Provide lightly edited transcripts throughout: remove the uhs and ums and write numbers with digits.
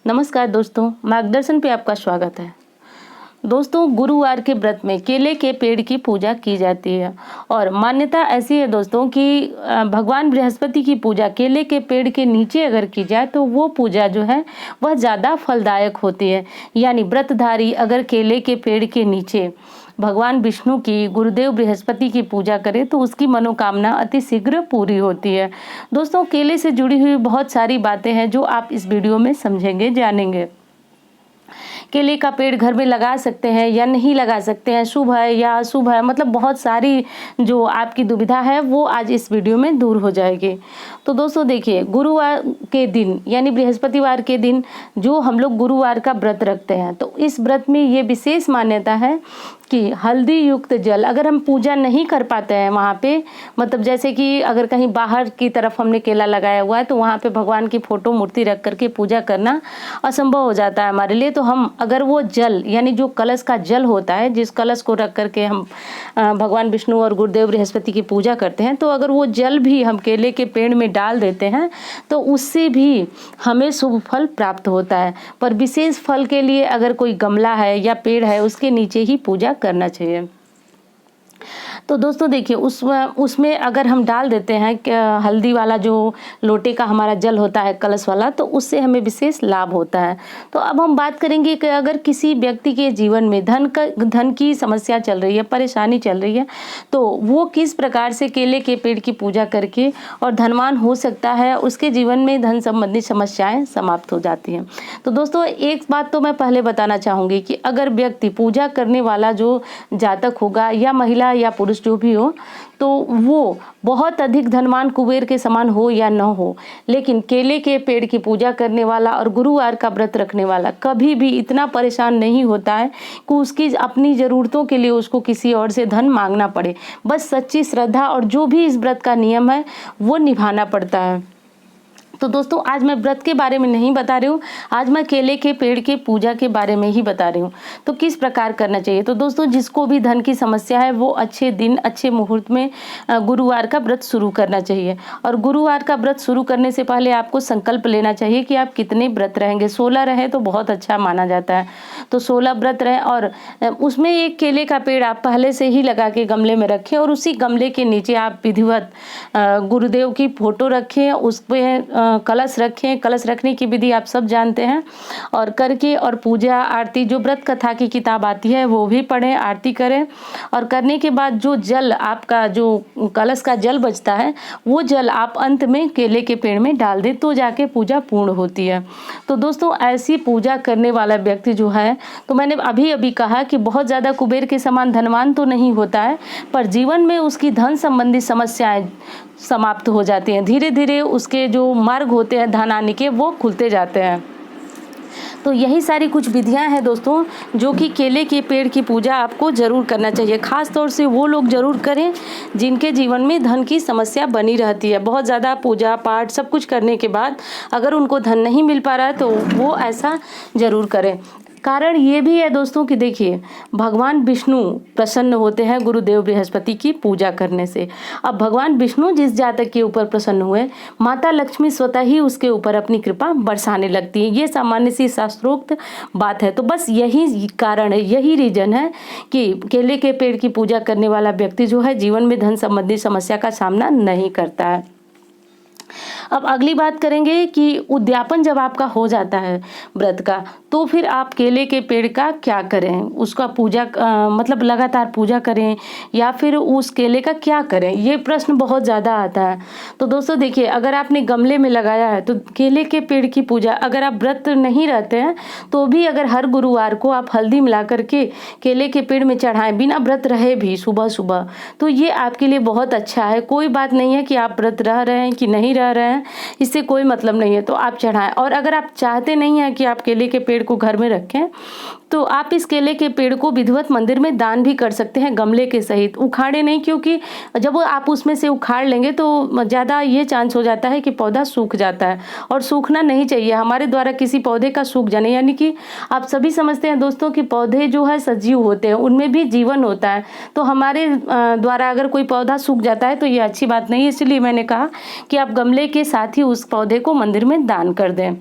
नमस्कार दोस्तों, मार्गदर्शन पे आपका स्वागत है। दोस्तों, गुरुवार के व्रत में केले के पेड़ की पूजा की जाती है और मान्यता ऐसी है दोस्तों कि भगवान बृहस्पति की पूजा केले के पेड़ के नीचे अगर की जाए तो वो पूजा जो है वह ज़्यादा फलदायक होती है। यानी व्रतधारी अगर केले के पेड़ के नीचे भगवान विष्णु की, गुरुदेव बृहस्पति की पूजा करे तो उसकी मनोकामना अति शीघ्र पूरी होती है। दोस्तों, केले से जुड़ी हुई बहुत सारी बातें हैं जो आप इस वीडियो में समझेंगे, जानेंगे। केले का पेड़ घर में लगा सकते हैं या नहीं लगा सकते हैं, शुभ है या अशुभ है, मतलब बहुत सारी जो आपकी दुविधा है वो आज इस वीडियो में दूर हो जाएगी। तो दोस्तों देखिए, गुरुवार के दिन यानी बृहस्पतिवार के दिन जो हम लोग गुरुवार का व्रत रखते हैं तो इस व्रत में ये विशेष मान्यता है कि हल्दी युक्त जल अगर हम पूजा नहीं कर पाते हैं वहाँ पे, मतलब जैसे कि अगर कहीं बाहर की तरफ हमने केला लगाया हुआ है तो वहाँ पे भगवान की फोटो मूर्ति रख करके पूजा करना असंभव हो जाता है हमारे लिए। तो हम अगर वो जल यानी जो कलश का जल होता है, जिस कलश को रख करके हम भगवान विष्णु और गुरुदेव बृहस्पति की पूजा करते हैं, तो अगर वो जल भी हम केले के पेड़ में डाल देते हैं तो उससे भी हमें शुभ फल प्राप्त होता है। पर विशेष फल के लिए अगर कोई गमला है या पेड़ है उसके नीचे ही पूजा करना चाहिए। तो दोस्तों देखिए, उसमें अगर हम डाल देते हैं हल्दी वाला जो लोटे का हमारा जल होता है कलश वाला, तो उससे हमें विशेष लाभ होता है। तो अब हम बात करेंगे कि अगर किसी व्यक्ति के जीवन में धन की समस्या चल रही है, परेशानी चल रही है, तो वो किस प्रकार से केले के पेड़ की पूजा करके और धनवान हो सकता है, उसके जीवन में धन संबंधी समस्याएं समाप्त हो जाती हैं। तो दोस्तों एक बात तो मैं पहले बताना चाहूँगी कि अगर व्यक्ति पूजा करने वाला जो जातक होगा या महिला या पुरुष जो भी हो, तो वो बहुत अधिक धनवान कुबेर के समान हो या न हो, लेकिन केले के पेड़ की पूजा करने वाला और गुरुवार का व्रत रखने वाला कभी भी इतना परेशान नहीं होता है कि उसकी अपनी ज़रूरतों के लिए उसको किसी और से धन मांगना पड़े। बस सच्ची श्रद्धा और जो भी इस व्रत का नियम है वो निभाना पड़ता है। तो दोस्तों आज मैं व्रत के बारे में नहीं बता रही हूँ, आज मैं केले के पेड़ के पूजा के बारे में ही बता रही हूँ। तो किस प्रकार करना चाहिए? तो दोस्तों जिसको भी धन की समस्या है वो अच्छे दिन, अच्छे मुहूर्त में गुरुवार का व्रत शुरू करना चाहिए। और गुरुवार का व्रत शुरू करने से पहले आपको संकल्प लेना चाहिए कि आप कितने व्रत रहेंगे। 16 रहे तो बहुत अच्छा माना जाता है, तो 16 व्रत रहे और उसमें एक केले का पेड़ आप पहले से ही लगा के गमले में रखें और उसी गमले के नीचे आप विधिवत गुरुदेव की फोटो रखें, उस पर कलश रखें। कलश रखने की विधि आप सब जानते हैं, और करके और पूजा आरती जो व्रत कथा की किताब आती है वो भी पढ़ें, आरती करें। और करने के बाद जो जल आपका, जो कलश का जल बचता है, वो जल आप अंत में केले के पेड़ में डाल दें तो जाके पूजा पूर्ण होती है। तो दोस्तों ऐसी पूजा करने वाला व्यक्ति जो है, तो मैंने अभी कहा कि बहुत ज़्यादा कुबेर के समान धनवान तो नहीं होता है, पर जीवन में उसकी धन संबंधी समस्याएं समाप्त हो जाती हैं। धीरे धीरे उसके जो मार्ग होते हैं धन आने के वो खुलते जाते हैं। तो यही सारी कुछ विधियां हैं दोस्तों जो कि केले के पेड़ की पूजा आपको ज़रूर करना चाहिए। ख़ास तौर से वो लोग ज़रूर करें जिनके जीवन में धन की समस्या बनी रहती है। बहुत ज़्यादा पूजा पाठ सब कुछ करने के बाद अगर उनको धन नहीं मिल पा रहा है तो वो ऐसा ज़रूर करें। कारण ये भी है दोस्तों कि देखिए, भगवान विष्णु प्रसन्न होते हैं गुरुदेव बृहस्पति की पूजा करने से। अब भगवान विष्णु जिस जातक के ऊपर प्रसन्न हुए, माता लक्ष्मी स्वतः ही उसके ऊपर अपनी कृपा बरसाने लगती है। ये सामान्य सी शास्त्रोक्त बात है। तो बस यही कारण है, यही रीजन है कि केले के पेड़ की पूजा करने वाला व्यक्ति जो है जीवन में धन संबंधी समस्या का सामना नहीं करता है। अब अगली बात करेंगे कि उद्यापन जब आपका हो जाता है व्रत का, तो फिर आप केले के पेड़ का क्या करें? उसका पूजा मतलब लगातार पूजा करें या फिर उस केले का क्या करें? ये प्रश्न बहुत ज़्यादा आता है। तो दोस्तों देखिए, अगर आपने गमले में लगाया है तो केले के पेड़ की पूजा, अगर आप व्रत नहीं रहते हैं तो भी अगर हर गुरुवार को आप हल्दी मिला करके केले के पेड़ में चढ़ाएं, बिना व्रत रहे भी सुबह सुबह, तो ये आपके लिए बहुत अच्छा है। कोई बात नहीं है कि आप व्रत रह रहे हैं कि नहीं रह रहे हैं, इससे कोई मतलब नहीं है, तो आप चढ़ाएं। और अगर आप चाहते नहीं हैं कि आप केले के पेड़ को घर में रखें तो आप इस केले के पेड़ को विधिवत मंदिर में दान भी कर सकते हैं, गमले के सहित। उखाड़े नहीं, क्योंकि जब आप उसमें से उखाड़ लेंगे तो ज़्यादा ये चांस हो जाता है कि पौधा सूख जाता है, और सूखना नहीं चाहिए। हमारे द्वारा किसी पौधे का सूख जाने, यानी कि आप सभी समझते हैं दोस्तों कि पौधे जो है सजीव होते हैं, उनमें भी जीवन होता है। तो हमारे द्वारा अगर कोई पौधा सूख जाता है तो ये अच्छी बात नहीं है। इसलिए मैंने कहा कि आप गमले के साथ ही उस पौधे को मंदिर में दान कर दें।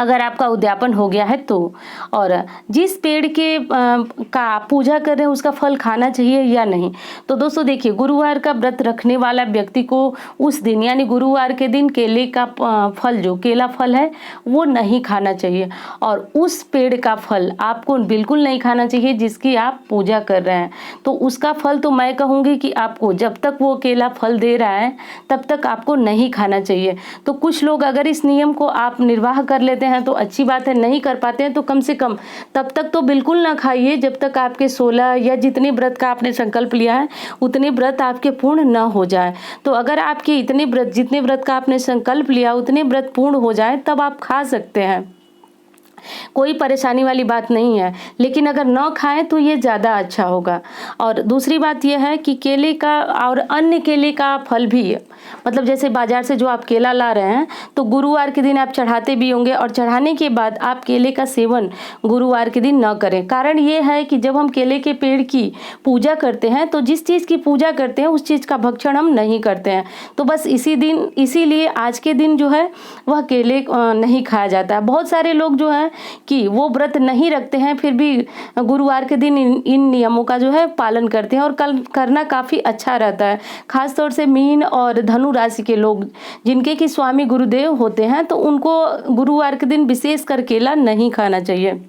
अगर आपका उद्यापन हो गया है तो। और जिस पेड़ के का आप पूजा कर रहे हैं उसका फल खाना चाहिए या नहीं। तो दोस्तों देखिए, गुरुवार का व्रत रखने वाला व्यक्ति को उस दिन यानी गुरुवार के दिन केले का फल, जो केला फल है, वो नहीं खाना चाहिए। और उस पेड़ का फल आपको बिल्कुल नहीं खाना चाहिए जिसकी आप पूजा कर रहे हैं। तो उसका फल तो मैं कहूँगी कि आपको जब तक वो केला फल दे रहा है तब तक आपको नहीं खाना चाहिए। तो कुछ लोग अगर इस नियम को आप निर्वाह कर लेते हैं तो अच्छी बात है, नहीं कर पाते हैं तो कम से कम तब तक तो बिल्कुल ना खाइए जब तक आपके 16 या जितने व्रत का आपने संकल्प लिया है उतने व्रत आपके पूर्ण न हो जाए। तो अगर आपके इतने व्रत, जितने व्रत का आपने संकल्प लिया उतने व्रत पूर्ण हो जाए तब आप खा सकते हैं, कोई परेशानी वाली बात नहीं है। लेकिन अगर न खाएं तो ये ज़्यादा अच्छा होगा। और दूसरी बात यह है कि केले का और अन्य केले का फल भी, मतलब जैसे बाजार से जो आप केला ला रहे हैं तो गुरुवार के दिन आप चढ़ाते भी होंगे और चढ़ाने के बाद आप केले का सेवन गुरुवार के दिन न करें। कारण ये है कि जब हम केले के पेड़ की पूजा करते हैं तो जिस चीज़ की पूजा करते हैं उस चीज़ का भक्षण हम नहीं करते हैं। तो बस इसीलिए आज के दिन जो है वह केले नहीं खाया जाता है। बहुत सारे लोग जो है कि वो व्रत नहीं रखते हैं फिर भी गुरुवार के दिन इन नियमों का जो है पालन करते हैं और कल करना काफ़ी अच्छा रहता है। खास तौर से मीन और धनु राशि के लोग जिनके कि स्वामी गुरुदेव होते हैं तो उनको गुरुवार के दिन विशेष कर केला नहीं खाना चाहिए।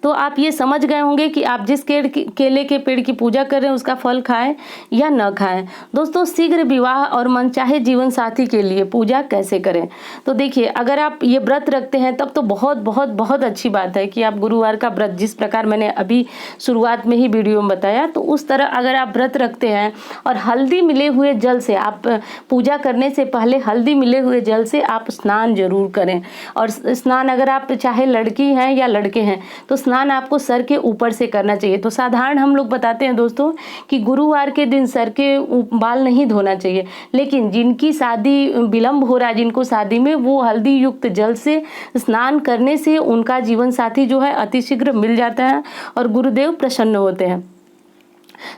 तो आप ये समझ गए होंगे कि आप जिस केले के पेड़ की पूजा कर रहे हैं उसका फल खाएं या न खाएं। दोस्तों, शीघ्र विवाह और मनचाहे जीवन साथी के लिए पूजा कैसे करें। तो देखिए, अगर आप ये व्रत रखते हैं तब तो बहुत बहुत बहुत अच्छी बात है कि आप गुरुवार का व्रत, जिस प्रकार मैंने अभी शुरुआत में ही वीडियो में बताया, तो उस तरह अगर आप व्रत रखते हैं और हल्दी मिले हुए जल से आप पूजा करने से पहले हल्दी मिले हुए जल से आप स्नान जरूर करें। और स्नान अगर आप चाहे लड़की हैं या लड़के हैं तो स्नान आपको सर के ऊपर से करना चाहिए। तो साधारण हम लोग बताते हैं दोस्तों कि गुरुवार के दिन सर के बाल नहीं धोना चाहिए, लेकिन जिनकी शादी विलंब हो रहा है, जिनको शादी में, वो हल्दी युक्त जल से स्नान करने से उनका जीवन साथी जो है अतिशीघ्र मिल जाता है और गुरुदेव प्रसन्न होते हैं।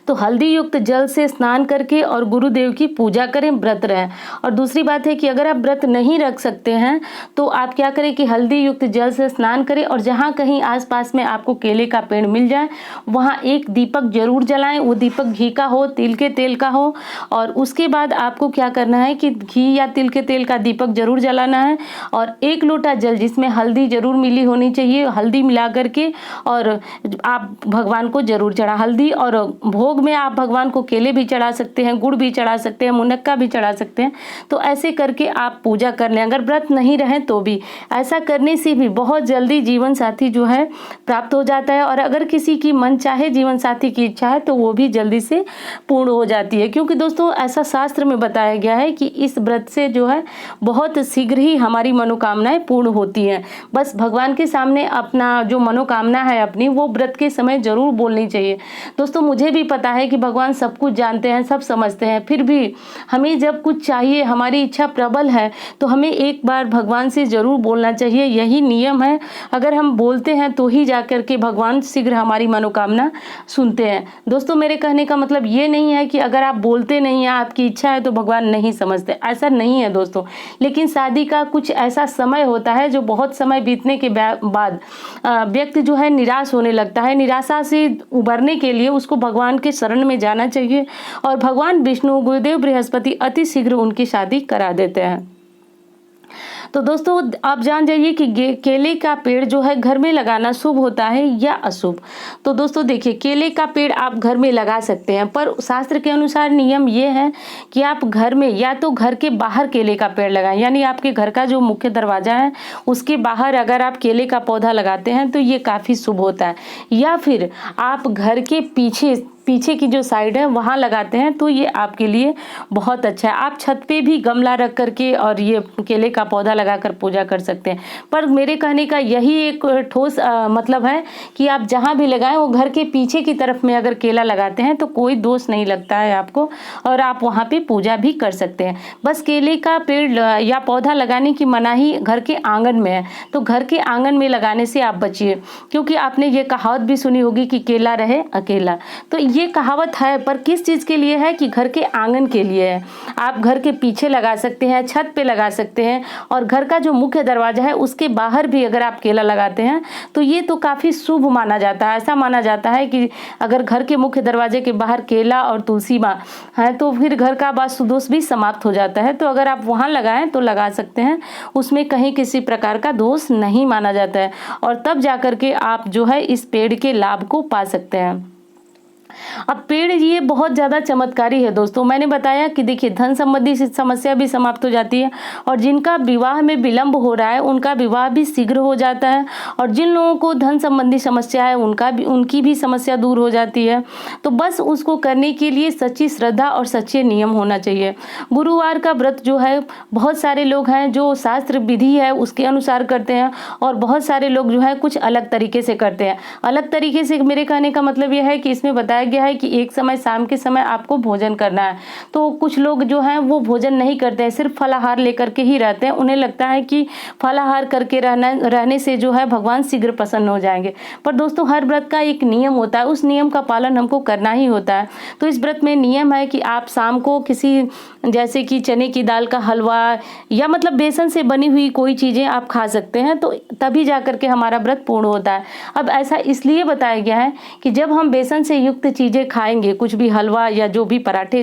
तो हल्दी युक्त जल से स्नान करके और गुरुदेव की पूजा करें, व्रत रहें। और दूसरी बात है कि अगर आप व्रत नहीं रख सकते हैं तो आप क्या करें कि हल्दी युक्त जल से स्नान करें और जहाँ कहीं आसपास में आपको केले का पेड़ मिल जाए वहाँ एक दीपक जरूर जलाएं। वो दीपक घी का हो, तिल के तेल का हो। और उसके बाद आपको क्या करना है कि घी या तिल के तेल का दीपक जरूर जलाना है और 1 लोटा जल जिसमें हल्दी जरूर मिली होनी चाहिए, हल्दी मिला करके और आप भगवान को जरूर चढ़ा। हल्दी और भोग में आप भगवान को केले भी चढ़ा सकते हैं, गुड़ भी चढ़ा सकते हैं, मुनक्का भी चढ़ा सकते हैं। तो ऐसे करके आप पूजा कर लें। अगर व्रत नहीं रहे तो भी ऐसा करने से भी बहुत जल्दी जीवन साथी जो है प्राप्त हो जाता है। और अगर किसी की मन चाहे जीवन साथी की इच्छा है तो वो भी जल्दी से पूर्ण हो जाती है, क्योंकि दोस्तों ऐसा शास्त्र में बताया गया है कि इस व्रत से जो है बहुत शीघ्र ही हमारी मनोकामनाएं पूर्ण होती हैं। बस भगवान के सामने अपना जो मनोकामना है अपनी, वो व्रत के समय जरूर बोलनी चाहिए। दोस्तों, मुझे भी पता है कि भगवान सब कुछ जानते हैं, सब समझते हैं, फिर भी हमें जब कुछ चाहिए, हमारी इच्छा प्रबल है तो हमें एक बार भगवान से जरूर बोलना चाहिए। यही नियम है। अगर हम बोलते हैं तो ही जाकर के भगवान शीघ्र हमारी मनोकामना सुनते हैं। दोस्तों, मेरे कहने का मतलब ये नहीं है कि अगर आप बोलते नहीं हैं, आपकी इच्छा है तो भगवान नहीं समझते, ऐसा नहीं है दोस्तों। लेकिन शादी का कुछ ऐसा समय होता है जो बहुत समय बीतने के बाद व्यक्ति जो है निराश होने लगता है। निराशा से उबरने के लिए उसको भगवान के शरण में जाना चाहिए और भगवान विष्णु, गुरुदेव बृहस्पति अति शीघ्र उनकी शादी करा देते हैं। तो दोस्तों, आप जान जाइए कि केले का पेड़ जो है घर में लगाना शुभ होता है या अशुभ। तो दोस्तों देखिए, केले का पेड़ आप घर में लगा सकते हैं, पर शास्त्र के अनुसार नियम ये है कि आप घर में या तो घर के बाहर केले का पेड़ लगाएं, यानी आपके घर का जो मुख्य दरवाजा है उसके बाहर अगर आप केले का पौधा लगाते हैं तो ये काफ़ी शुभ होता है। या फिर आप घर के पीछे की जो साइड है वहाँ लगाते हैं तो ये आपके लिए बहुत अच्छा है। आप छत पे भी गमला रख करके और ये केले का पौधा लगाकर पूजा कर सकते हैं। पर मेरे कहने का यही एक ठोस मतलब है कि आप जहाँ भी लगाएं वो घर के पीछे की तरफ में अगर केला लगाते हैं तो कोई दोष नहीं लगता है आपको और आप वहाँ पे पूजा भी कर सकते हैं। बस केले का पेड़ या पौधा लगाने की मनाही घर के आंगन में है, तो घर के आंगन में लगाने से आप बचिए, क्योंकि आपने ये कहावत भी सुनी होगी कि केला रहे अकेला। तो ये कहावत है, पर किस चीज़ के लिए है कि घर के आंगन के लिए है। आप घर के पीछे लगा सकते हैं, छत पे लगा सकते हैं, और घर का जो मुख्य दरवाजा है उसके बाहर भी अगर आप केला लगाते हैं तो ये तो काफ़ी शुभ माना जाता है। ऐसा माना जाता है कि अगर घर के मुख्य दरवाजे के बाहर केला और तुलसी माँ है तो फिर घर का वास्तु दोष भी समाप्त हो जाता है। तो अगर आप वहाँ लगाएं तो लगा सकते हैं, उसमें कहीं किसी प्रकार का दोष नहीं माना जाता है, और तब जाकर के आप जो है इस पेड़ के लाभ को पा सकते हैं। अब पेड़ ये बहुत ज़्यादा चमत्कारी है दोस्तों। मैंने बताया कि देखिए धन संबंधी समस्या भी समाप्त हो जाती है, और जिनका विवाह में विलंब हो रहा है उनका विवाह भी शीघ्र हो जाता है, और जिन लोगों को धन संबंधी समस्या है उनकी भी समस्या दूर हो जाती है। तो बस उसको करने के लिए सच्ची श्रद्धा और सच्चे नियम होना चाहिए। गुरुवार का व्रत जो है बहुत सारे लोग हैं जो शास्त्र विधि है उसके अनुसार करते हैं, और बहुत सारे लोग जो है कुछ अलग तरीके से करते हैं। अलग तरीके से मेरे कहने का मतलब यह है कि इसमें बताया गया है कि एक समय शाम के समय आपको भोजन करना है। तो कुछ लोग जो हैं वो भोजन नहीं करते हैं, सिर्फ फलाहार लेकर के ही रहते हैं। उन्हें लगता है कि फलाहार करके रहने से जो है भगवान शीघ्र प्रसन्न हो जाएंगे। पर दोस्तों हर व्रत का एक नियम होता है, उस नियम का पालन हमको करना ही होता है। तो इस व्रत में नियम है कि आप शाम को किसी जैसे कि चने की दाल का हलवा या मतलब बेसन से बनी हुई कोई चीज़ें आप खा सकते हैं, तो तभी जा करके हमारा व्रत पूर्ण होता है। अब ऐसा इसलिए बताया गया है कि जब हम बेसन से युक्त चीज़ें खाएंगे, कुछ भी हलवा या जो भी पराठे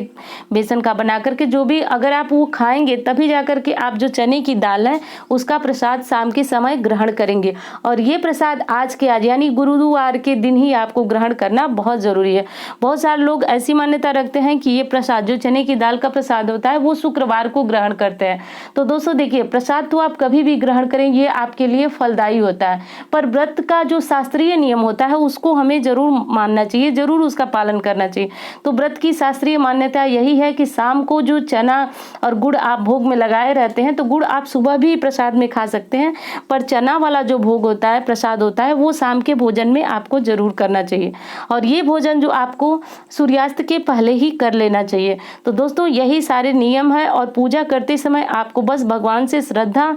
बेसन का बना करके जो भी अगर आप वो खाएंगे, तभी जा करके आप जो चने की दाल है उसका प्रसाद शाम के समय ग्रहण करेंगे। और ये प्रसाद आज के आज यानी गुरुवार के दिन ही आपको ग्रहण करना बहुत ज़रूरी है। बहुत सारे लोग ऐसी मान्यता रखते हैं कि ये प्रसाद जो चने की दाल का प्रसाद होता है वो शुक्रवार को ग्रहण करते हैं। तो दोस्तों देखिए, प्रसाद तो आप कभी भी ग्रहण करें, ये आपके लिए फलदायी होता है, पर व्रत का जो शास्त्रीय नियम होता है उसको हमें जरूर मानना चाहिए, जरूर उसका पालन करना चाहिए। तो व्रत की शास्त्रीय मान्यता यही है कि शाम को जो चना और गुड़ आप भोग में लगाए रहते हैं, तो गुड़ आप सुबह भी प्रसाद में खा सकते हैं, पर चना वाला जो भोग होता है, प्रसाद होता है, वो शाम के भोजन में आपको जरूर करना चाहिए। और ये भोजन जो आपको सूर्यास्त के पहले ही कर लेना चाहिए। तो दोस्तों यही सारे नियम है, और पूजा करते समय आपको बस भगवान से श्रद्धा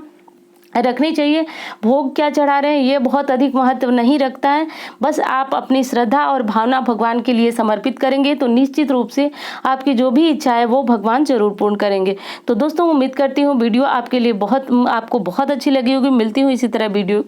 रखनी चाहिए। भोग क्या चढ़ा रहे हैं ये बहुत अधिक महत्व नहीं रखता है, बस आप अपनी श्रद्धा और भावना भगवान के लिए समर्पित करेंगे तो निश्चित रूप से आपकी जो भी इच्छा है वो भगवान जरूर पूर्ण करेंगे। तो दोस्तों उम्मीद करती हूँ वीडियो आपके लिए आपको बहुत अच्छी लगी होगी। मिलती हूँ इसी तरह वीडियो